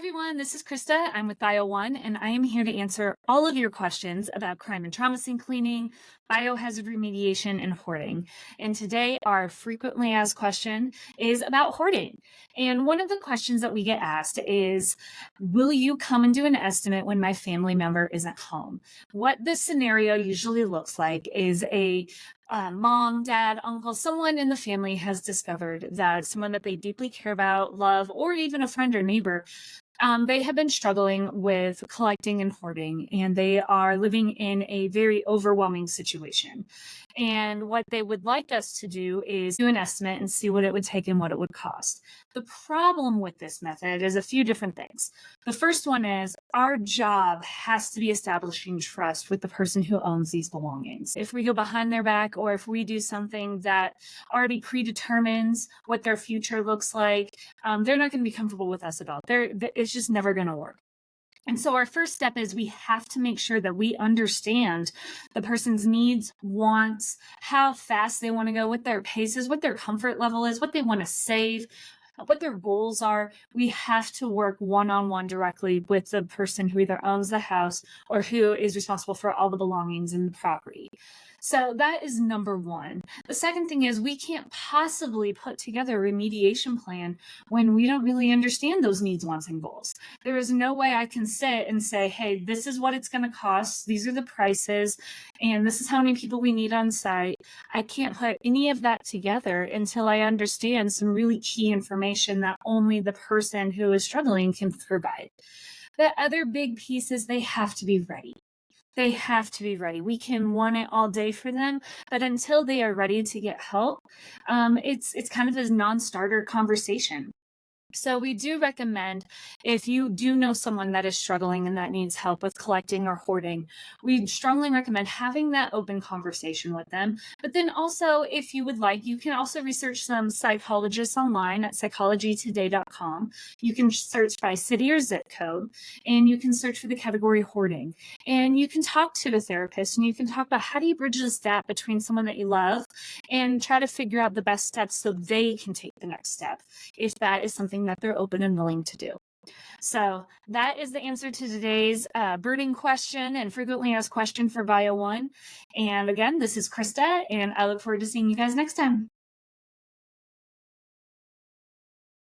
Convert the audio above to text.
everyone, this is Krista. I'm with Bio One, and I am here to answer all of your questions about crime and trauma scene cleaning, biohazard remediation, and hoarding. And today, our frequently asked question is about hoarding. And one of the questions that we get asked is, will you come and do an estimate when my family member isn't home? What this scenario usually looks like is a mom, dad, uncle, someone in the family has discovered that someone that they deeply care about, love, or even a friend or neighbor, they have been struggling with collecting and hoarding, and they are living in a very overwhelming situation. And what they would like us to do is do an estimate and see what it would take and what it would cost. The problem with this method is a few different things. The first one is our job has to be establishing trust with the person who owns these belongings. If we go behind their back, or if we do something that already predetermines what their future looks like, they're not going to be comfortable with us at all. It's just never going to work. And so our first step is we have to make sure that we understand the person's needs, wants, how fast they want to go, what their pace is, what their comfort level is, what they want to save, what their goals are. We have to work one-on-one directly with the person who either owns the house or who is responsible for all the belongings in the property. So that is number one. The second thing is we can't possibly put together a remediation plan when we don't really understand those needs, wants, and goals. There is no way I can sit and say, hey, this is what it's going to cost. These are the prices, and this is how many people we need on site. I can't put any of that together until I understand some really key information that only the person who is struggling can provide. The other big piece is they have to be ready. They have to be ready. We can want it all day for them, but until they are ready to get help, it's kind of a non-starter conversation. So we do recommend, if you do know someone that is struggling and that needs help with collecting or hoarding, we strongly recommend having that open conversation with them. But then also, if you would like, you can also research some psychologists online at psychologytoday.com. You can search by city or zip code, and you can search for the category hoarding. And you can talk to the therapist, and you can talk about how do you bridge this gap between someone that you love and try to figure out the best steps so they can take the next step, if that is something that they're open and willing to do. So that is the answer to today's burning question and frequently asked question for Bio One. And again, this is Krista, and I look forward to seeing you guys next time.